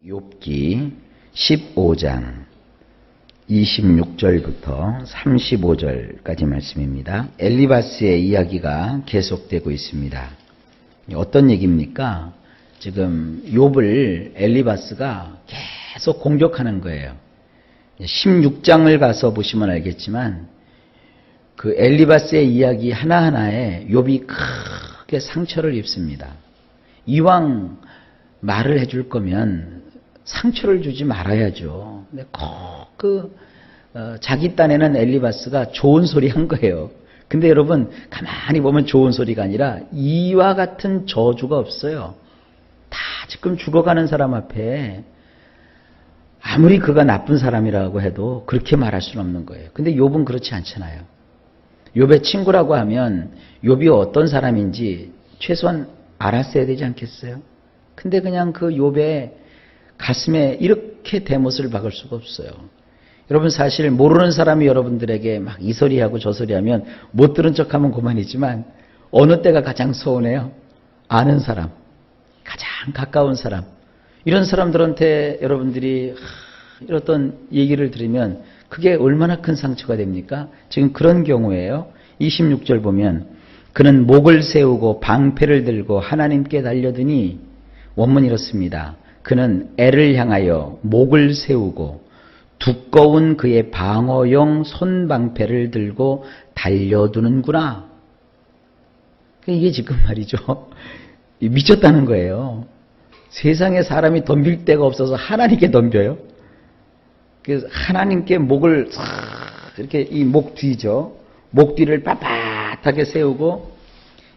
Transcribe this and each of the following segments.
욥기 15장 26절부터 35절까지 말씀입니다. 엘리바스의 이야기가 계속되고 있습니다. 어떤 얘기입니까? 지금 욥을 엘리바스가 계속 공격하는 거예요. 16장을 가서 보시면 알겠지만 그 엘리바스의 이야기 하나하나에 욥이 크게 상처를 입습니다. 이왕 말을 해줄 거면 상처를 주지 말아야죠. 근데 자기 딴에는 엘리바스가 좋은 소리 한 거예요. 근데 여러분 가만히 보면 좋은 소리가 아니라 이와 같은 저주가 없어요. 다 지금 죽어가는 사람 앞에 아무리 그가 나쁜 사람이라고 해도 그렇게 말할 수는 없는 거예요. 근데 욥은 그렇지 않잖아요. 욥의 친구라고 하면 욥이 어떤 사람인지 최소한 알았어야 되지 않겠어요? 근데 그냥 그 욥의 가슴에 이렇게 대못을 박을 수가 없어요. 여러분 사실 모르는 사람이 여러분들에게 막 이 소리하고 저 소리하면 못 들은 척하면 그만이지만 어느 때가 가장 서운해요? 아는 사람, 가장 가까운 사람, 이런 사람들한테 여러분들이 이런 얘기를 들으면 그게 얼마나 큰 상처가 됩니까? 지금 그런 경우에요. 26절 보면 그는 목을 세우고 방패를 들고 하나님께 달려드니, 원문이 이렇습니다. 그는 애를 향하여 목을 세우고 두꺼운 그의 방어용 손방패를 들고 달려드는구나. 이게 지금 말이죠. 미쳤다는 거예요. 세상에 사람이 덤빌 데가 없어서 하나님께 덤벼요. 그래서 하나님께 목을 이렇게 이 목 뒤죠. 목 뒤를 빳빳하게 세우고,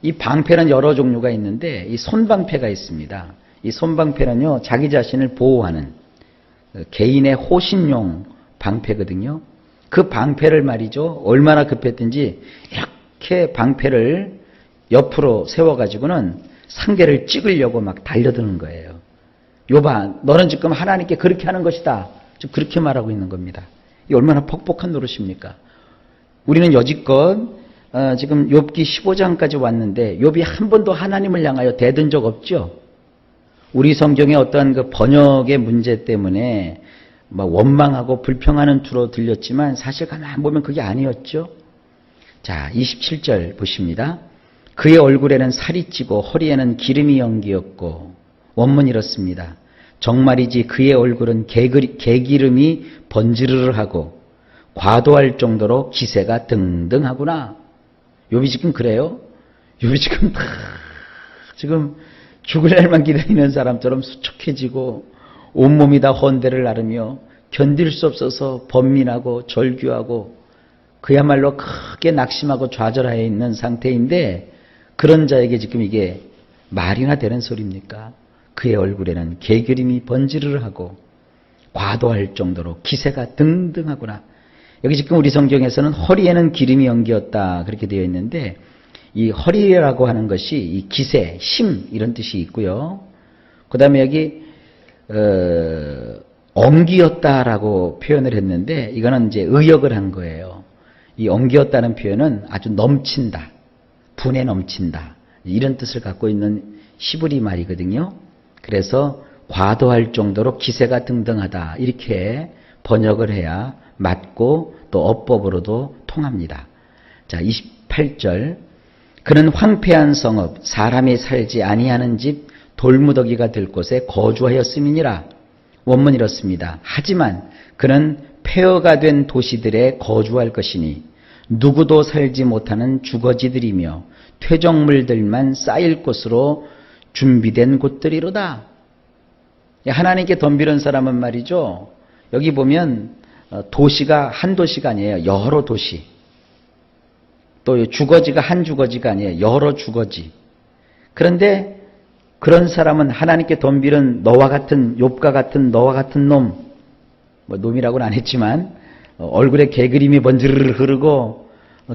이 방패는 여러 종류가 있는데 이 손방패가 있습니다. 이 손방패는요, 자기 자신을 보호하는 개인의 호신용 방패거든요. 그 방패를 말이죠, 얼마나 급했든지 이렇게 방패를 옆으로 세워가지고는 상대를 찍으려고 막 달려드는 거예요. 욥아, 너는 지금 하나님께 그렇게 하는 것이다. 지금 그렇게 말하고 있는 겁니다. 이 얼마나 퍽퍽한 노릇입니까? 우리는 여지껏 지금 욥기 15장까지 왔는데 욥이 한 번도 하나님을 향하여 대든 적 없죠? 우리 성경의 어떠한 그 번역의 문제 때문에 막 원망하고 불평하는 투로 들렸지만 사실 가만 보면 그게 아니었죠. 자, 27절 보십니다. 그의 얼굴에는 살이 찌고 허리에는 기름이 연기었고, 원문이 이렇습니다. 정말이지 그의 얼굴은 개기름이 번지르르하고 과도할 정도로 기세가 등등하구나. 욥이 지금 그래요? 욥이 지금 죽을 날만 기다리는 사람처럼 수척해지고 온몸이 다 헌대를 나르며 견딜 수 없어서 번민하고 절규하고 그야말로 크게 낙심하고 좌절하여 있는 상태인데, 그런 자에게 지금 이게 말이나 되는 소리입니까? 그의 얼굴에는 개기름이 번지르르하고 과도할 정도로 기세가 등등하구나. 여기 지금 우리 성경에서는 허리에는 기름이 연기었다 그렇게 되어 있는데, 이 허리라고 하는 것이 이 기세, 힘 이런 뜻이 있고요. 그 다음에 여기 엉기었다라고 표현을 했는데 이거는 이제 의역을 한 거예요. 이 엉기었다는 표현은 아주 넘친다, 분에 넘친다 이런 뜻을 갖고 있는 히브리 말이거든요. 그래서 과도할 정도로 기세가 등등하다 이렇게 번역을 해야 맞고 또 어법으로도 통합니다. 자, 28절 그는 황폐한 성읍 사람이 살지 아니하는 집 돌무더기가 들 곳에 거주하였음이니라. 원문이 이렇습니다. 하지만 그는 폐허가 된 도시들에 거주할 것이니 누구도 살지 못하는 주거지들이며 퇴적물들만 쌓일 곳으로 준비된 곳들이로다. 하나님께 덤비는 사람은 말이죠, 여기 보면 도시가 한 도시가 아니에요. 여러 도시. 또 주거지가 한 주거지가 아니에요. 여러 주거지. 그런데 그런 사람은 하나님께 덤비는 너와 같은, 욥과 같은 너와 같은 놈, 놈이라고는 안 했지만 얼굴에 개그림이 번지르르 흐르고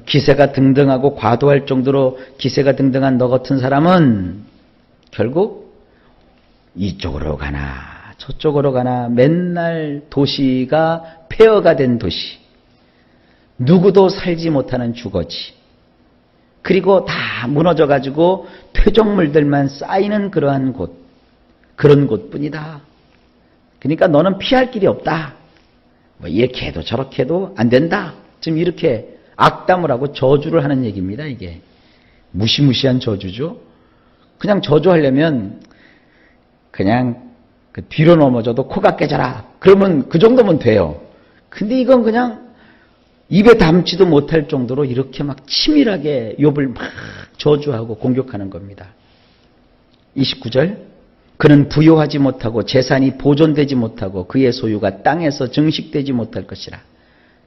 기세가 등등하고 과도할 정도로 기세가 등등한 너 같은 사람은 결국 이쪽으로 가나 저쪽으로 가나 맨날 도시가 폐허가 된 도시, 누구도 살지 못하는 주거지, 그리고 다 무너져가지고 퇴적물들만 쌓이는 그러한 곳, 그런 곳뿐이다. 그러니까 너는 피할 길이 없다. 뭐 이렇게 해도 저렇게 해도 안 된다. 지금 이렇게 악담을 하고 저주를 하는 얘기입니다. 이게 무시무시한 저주죠. 그냥 저주하려면 그냥 그 뒤로 넘어져도 코가 깨져라. 그러면 그 정도면 돼요. 근데 이건 그냥 입에 담지도 못할 정도로 이렇게 막 치밀하게 욥을 막 저주하고 공격하는 겁니다. 29절 그는 부요하지 못하고 재산이 보존되지 못하고 그의 소유가 땅에서 증식되지 못할 것이라.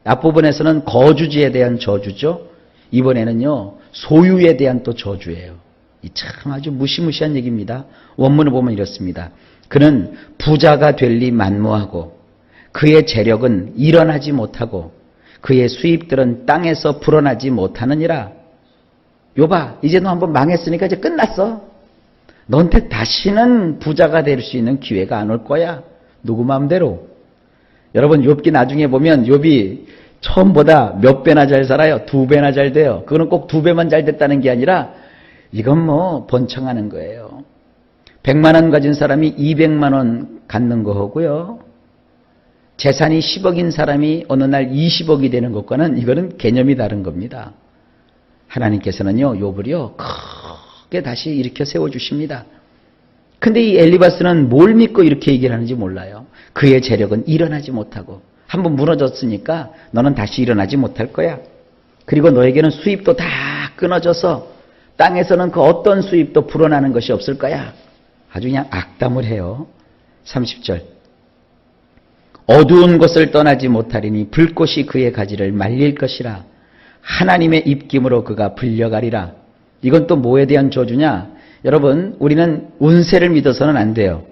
앞부분에서는 거주지에 대한 저주죠. 이번에는요 소유에 대한 또 저주예요. 이 참 아주 무시무시한 얘기입니다. 원문을 보면 이렇습니다. 그는 부자가 될 리 만무하고 그의 재력은 일어나지 못하고 그의 수입들은 땅에서 불어나지 못하느니라. 욥아 이제 너 한번 망했으니까 이제 끝났어. 너한테 다시는 부자가 될 수 있는 기회가 안 올 거야. 누구 마음대로. 여러분 욥기 나중에 보면 욥이 처음보다 몇 배나 잘 살아요. 2배나 잘 돼요. 그거는 꼭 2배만 잘 됐다는 게 아니라 이건 뭐 번창하는 거예요. 100만 원 가진 사람이 200만 원 갖는 거고요. 재산이 10억인 사람이 어느 날 20억이 되는 것과는 이거는 개념이 다른 겁니다. 하나님께서는요 욥을요 크게 다시 일으켜 세워주십니다. 근데 이 엘리바스는 뭘 믿고 이렇게 얘기를 하는지 몰라요. 그의 재력은 일어나지 못하고 한번 무너졌으니까 너는 다시 일어나지 못할 거야. 그리고 너에게는 수입도 다 끊어져서 땅에서는 그 어떤 수입도 불어나는 것이 없을 거야. 아주 그냥 악담을 해요. 30절 어두운 곳을 떠나지 못하리니 불꽃이 그의 가지를 말릴 것이라. 하나님의 입김으로 그가 불려가리라. 이건 또 뭐에 대한 저주냐? 여러분 우리는 운세를 믿어서는 안 돼요.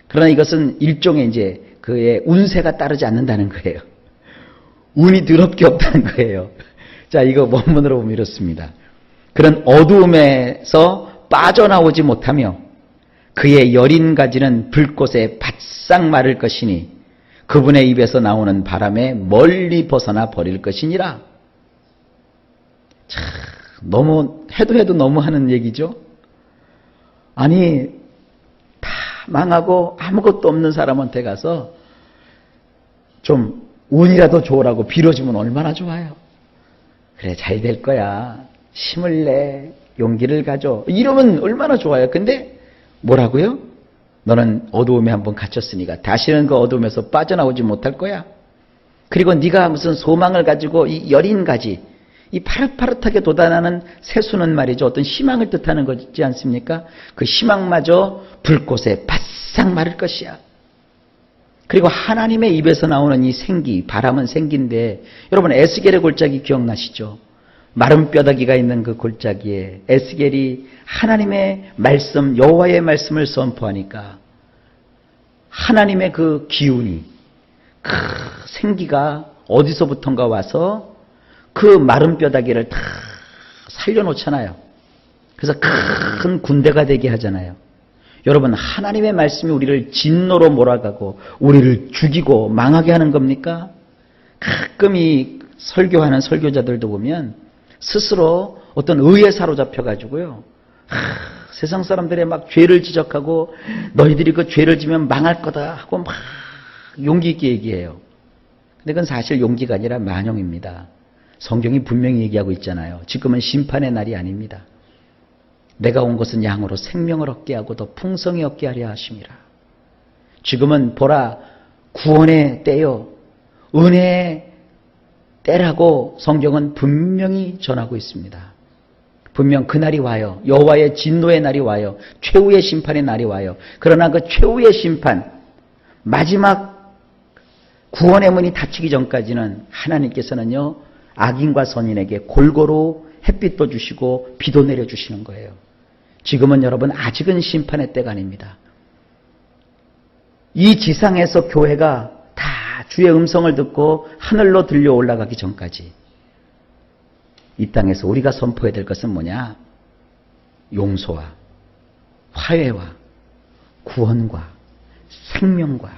그러나 이것은 일종의 이제 그의 운세가 따르지 않는다는 거예요. 운이 더럽게 없다는 거예요. 자 이거 원문으로 보면 이렇습니다. 그런 어두움에서 빠져나오지 못하며 그의 여린 가지는 불꽃에 바싹 마를 것이니 그분의 입에서 나오는 바람에 멀리 벗어나 버릴 것이니라. 참 너무 해도 너무 하는 얘기죠. 아니 다 망하고 아무것도 없는 사람한테 가서 좀 운이라도 좋으라고 빌어주면 얼마나 좋아요. 그래 잘 될 거야. 힘을 내. 용기를 가져. 이러면 얼마나 좋아요. 근데 뭐라고요? 너는 어두움에 한번 갇혔으니까 다시는 그 어두움에서 빠져나오지 못할 거야. 그리고 네가 무슨 소망을 가지고 이 여린 가지, 이 파릇파릇하게 돋아나는 새수는 말이죠. 어떤 희망을 뜻하는 거지 않습니까? 그 희망마저 불꽃에 바싹 마를 것이야. 그리고 하나님의 입에서 나오는 이 생기, 바람은 생기인데 여러분 에스겔의 골짜기 기억나시죠? 마른 뼈다귀가 있는 그 골짜기에 에스겔이 하나님의 말씀, 여호와의 말씀을 선포하니까 하나님의 그 기운이, 그 생기가 어디서부턴가 와서 그 마른 뼈다귀를 다 살려놓잖아요. 그래서 큰 군대가 되게 하잖아요. 여러분 하나님의 말씀이 우리를 진노로 몰아가고 우리를 죽이고 망하게 하는 겁니까? 가끔 이 설교하는 설교자들도 보면 스스로 어떤 의에 사로잡혀가지고요. 세상 사람들의 막 죄를 지적하고 너희들이 그 죄를 지면 망할 거다 하고 막 용기 있게 얘기해요. 근데 그건 사실 용기가 아니라 만용입니다. 성경이 분명히 얘기하고 있잖아요. 지금은 심판의 날이 아닙니다. 내가 온 것은 양으로 생명을 얻게 하고 더 풍성히 얻게 하려 하심이라. 지금은 보라 구원의 때요. 은혜의 때라고 성경은 분명히 전하고 있습니다. 분명 그날이 와요. 여호와의 진노의 날이 와요. 최후의 심판의 날이 와요. 그러나 그 최후의 심판, 마지막 구원의 문이 닫히기 전까지는 하나님께서는요 악인과 선인에게 골고루 햇빛도 주시고 비도 내려주시는 거예요. 지금은 여러분 아직은 심판의 때가 아닙니다. 이 지상에서 교회가 다 주의 음성을 듣고 하늘로 들려 올라가기 전까지 이 땅에서 우리가 선포해야 될 것은 뭐냐? 용서와 화해와 구원과 생명과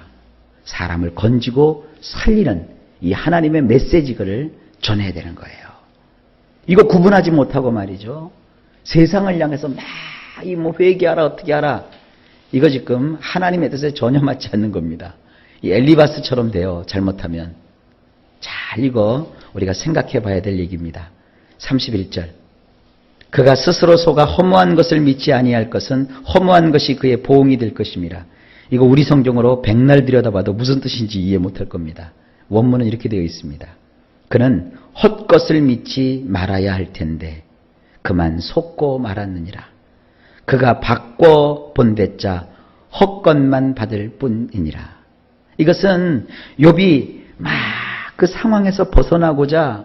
사람을 건지고 살리는 이 하나님의 메시지를 전해야 되는 거예요. 이거 구분하지 못하고 말이죠. 세상을 향해서 막 이 뭐 회개하라 어떻게 하라, 이거 지금 하나님의 뜻에 전혀 맞지 않는 겁니다. 이 엘리바스처럼 돼요. 잘못하면. 잘 이거 우리가 생각해 봐야 될 얘기입니다. 31절. 그가 스스로 속아 허무한 것을 믿지 아니할 것은 허무한 것이 그의 보응이 될 것입니다. 이거 우리 성경으로 백날 들여다봐도 무슨 뜻인지 이해 못할 겁니다. 원문은 이렇게 되어 있습니다. 그는 헛것을 믿지 말아야 할 텐데 그만 속고 말았느니라. 그가 바꿔 본대자 헛것만 받을 뿐이니라. 이것은 욥이 막 그 상황에서 벗어나고자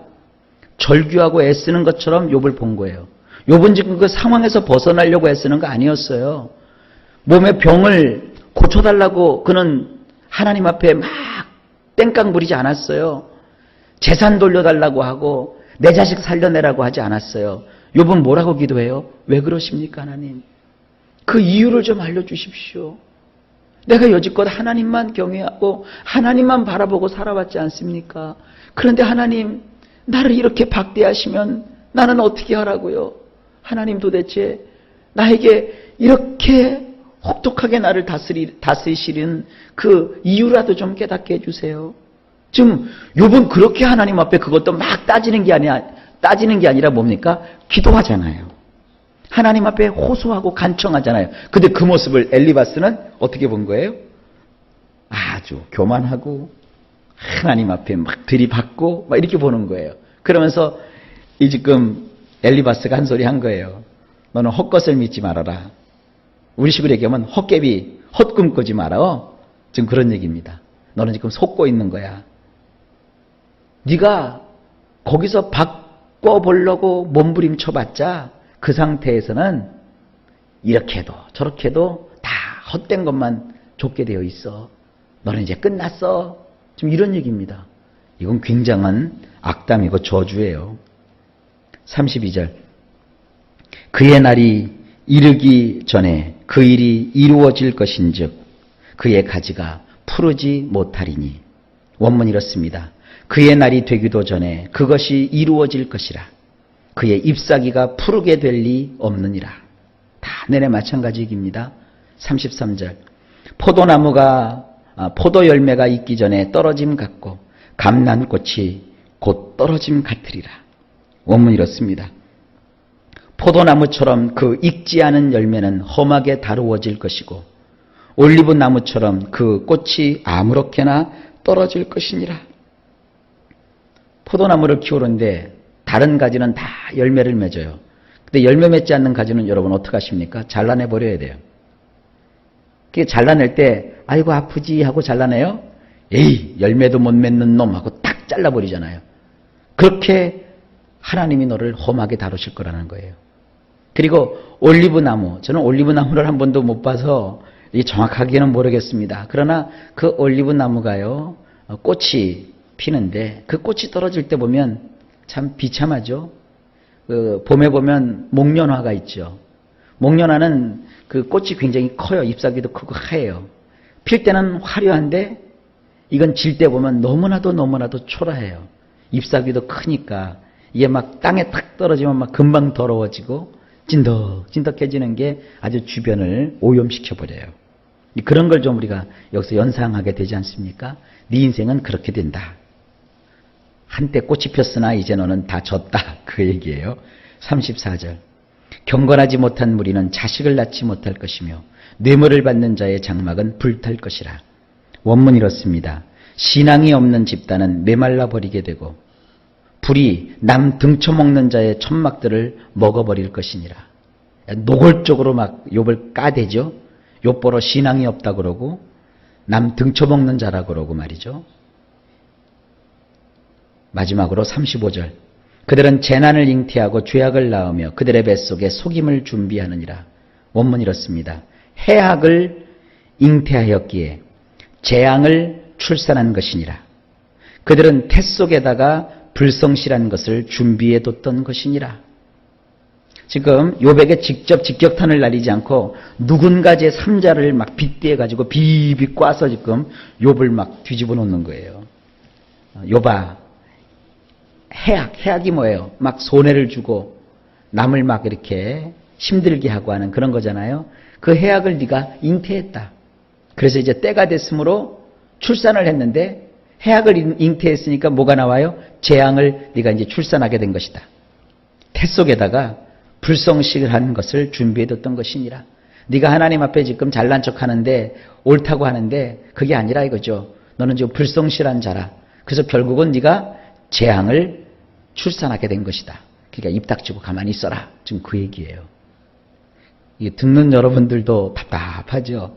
절규하고 애쓰는 것처럼 욥을 본 거예요. 욥은 지금 그 상황에서 벗어나려고 애쓰는 거 아니었어요. 몸의 병을 고쳐달라고 그는 하나님 앞에 막 땡깡 부리지 않았어요. 재산 돌려달라고 하고 내 자식 살려내라고 하지 않았어요. 욥은 뭐라고 기도해요? 왜 그러십니까 하나님? 그 이유를 좀 알려주십시오. 내가 여지껏 하나님만 경외하고 하나님만 바라보고 살아왔지 않습니까? 그런데 하나님 나를 이렇게 박대하시면 나는 어떻게 하라고요? 하나님 도대체 나에게 이렇게 혹독하게 나를 다스리시는 그 이유라도 좀 깨닫게 해주세요. 지금 욥은 그렇게 하나님 앞에 그것도 막 따지는 게 아니라 뭡니까? 기도하잖아요. 하나님 앞에 호소하고 간청하잖아요. 근데 그 모습을 엘리바스는 어떻게 본 거예요? 아주 교만하고 하나님 앞에 막 들이받고 막 이렇게 보는 거예요. 그러면서 이 지금 엘리바스가 한 소리 한 거예요. 너는 헛것을 믿지 말아라. 우리 식으로 얘기하면 헛개비, 헛꿈 꾸지 마라. 지금 그런 얘기입니다. 너는 지금 속고 있는 거야. 네가 거기서 바꿔보려고 몸부림쳐봤자 그 상태에서는 이렇게 해도 저렇게 해도 다 헛된 것만 줬게 되어 있어. 너는 이제 끝났어. 지금 이런 얘기입니다. 이건 굉장한 악담이고 저주예요. 32절. 그의 날이 이르기 전에 그 일이 이루어질 것인즉 그의 가지가 푸르지 못하리니. 원문이 이렇습니다. 그의 날이 되기도 전에 그것이 이루어질 것이라. 그의 잎사귀가 푸르게 될 리 없느니라. 다 내내 마찬가지 얘기입니다. 33절. 포도 열매가 있기 전에 떨어짐 같고 감난꽃이 곧 떨어짐 같으리라. 원문이 이렇습니다. 포도나무처럼 그 익지 않은 열매는 험하게 다루어질 것이고 올리브 나무처럼 그 꽃이 아무렇게나 떨어질 것이니라. 포도나무를 키우는데 다른 가지는 다 열매를 맺어요. 근데 열매 맺지 않는 가지는 여러분 어떻게 하십니까? 잘라내 버려야 돼요. 그게 잘라낼 때 아이고 아프지 하고 잘라내요? 에이 열매도 못 맺는 놈 하고 딱 잘라버리잖아요. 그렇게 하나님이 너를 험하게 다루실 거라는 거예요. 그리고 올리브나무, 저는 올리브나무를 한 번도 못 봐서 정확하게는 모르겠습니다. 그러나 그 올리브나무가요 꽃이 피는데 그 꽃이 떨어질 때 보면 참 비참하죠. 봄에 보면 목련화가 있죠. 목련화는 그 꽃이 굉장히 커요. 잎사귀도 크고 하얘요. 필 때는 화려한데 이건 질 때 보면 너무나도 초라해요. 잎사귀도 크니까 이게 막 땅에 탁 떨어지면 막 금방 더러워지고 찐덕찐덕해지는 게 아주 주변을 오염시켜버려요. 그런 걸 좀 우리가 여기서 연상하게 되지 않습니까? 네 인생은 그렇게 된다. 한때 꽃이 폈으나 이제 너는 다 졌다. 그 얘기예요. 34절. 경건하지 못한 무리는 자식을 낳지 못할 것이며 뇌물을 받는 자의 장막은 불탈 것이라. 원문이 이렇습니다. 신앙이 없는 집단은 메말라 버리게 되고 불이 남 등쳐먹는 자의 천막들을 먹어버릴 것이니라. 노골적으로 막 욥을 까대죠. 욥 보러 신앙이 없다 그러고 남 등쳐먹는 자라 그러고 말이죠. 마지막으로 35절. 그들은 재난을 잉태하고 죄악을 낳으며 그들의 뱃속에 속임을 준비하느니라. 원문이 이렇습니다. 해악을 잉태하였기에 재앙을 출산한 것이니라. 그들은 태 속에다가 불성실한 것을 준비해 뒀던 것이니라. 지금 욥에게 직접 직격탄을 날리지 않고 누군가 제3자를 막 빗대어 가지고 비비 꽈서 지금 욥을 막 뒤집어 놓는 거예요. 욥아, 해악이 뭐예요? 막 손해를 주고 남을 막 이렇게 힘들게 하고 하는 그런 거잖아요. 그 해악을 네가 잉태했다. 그래서 이제 때가 됐으므로 출산을 했는데 해악을 잉태했으니까 뭐가 나와요? 재앙을 네가 이제 출산하게 된 것이다. 태 속에다가 불성식을 하는 것을 준비해뒀던 것이니라. 네가 하나님 앞에 지금 잘난 척하는데 옳다고 하는데 그게 아니라 이거죠. 너는 지금 불성실한 자라. 그래서 결국은 네가 재앙을 출산하게 된 것이다. 그러니까 입 닥치고 가만히 있어라. 지금 그 얘기예요. 이 듣는 여러분들도 답답하죠.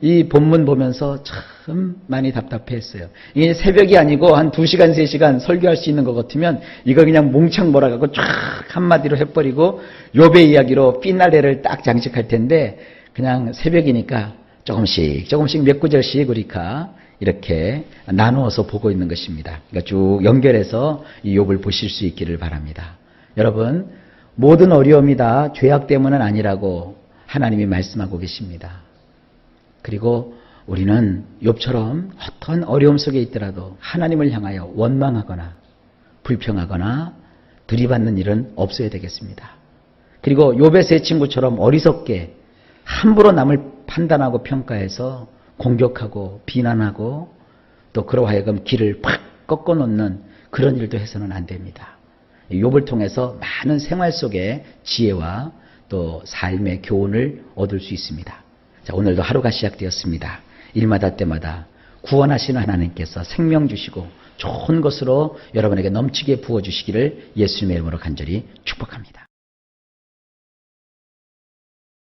이 본문 보면서 참 많이 답답했어요. 이게 새벽이 아니고 한 2시간, 3시간 설교할 수 있는 것 같으면 이거 그냥 몽창 몰아가고 쫙 한마디로 해버리고 욥의 이야기로 피날레를 딱 장식할 텐데 그냥 새벽이니까 조금씩 몇 구절씩 우리가 이렇게 나누어서 보고 있는 것입니다. 그러니까 쭉 연결해서 이 욥을 보실 수 있기를 바랍니다. 여러분, 모든 어려움이 다 죄악 때문은 아니라고 하나님이 말씀하고 계십니다. 그리고 우리는 욥처럼 어떤 어려움 속에 있더라도 하나님을 향하여 원망하거나 불평하거나 들이받는 일은 없어야 되겠습니다. 그리고 욥의 세 친구처럼 어리석게 함부로 남을 판단하고 평가해서 공격하고 비난하고 또 그로 하여금 길을 팍 꺾어놓는 그런 일도 해서는 안 됩니다. 욥을 통해서 많은 생활 속에 지혜와 또 삶의 교훈을 얻을 수 있습니다. 자, 오늘도 하루가 시작되었습니다. 일마다 때마다 구원하시는 하나님께서 생명 주시고 좋은 것으로 여러분에게 넘치게 부어주시기를 예수님의 이름으로 간절히 축복합니다.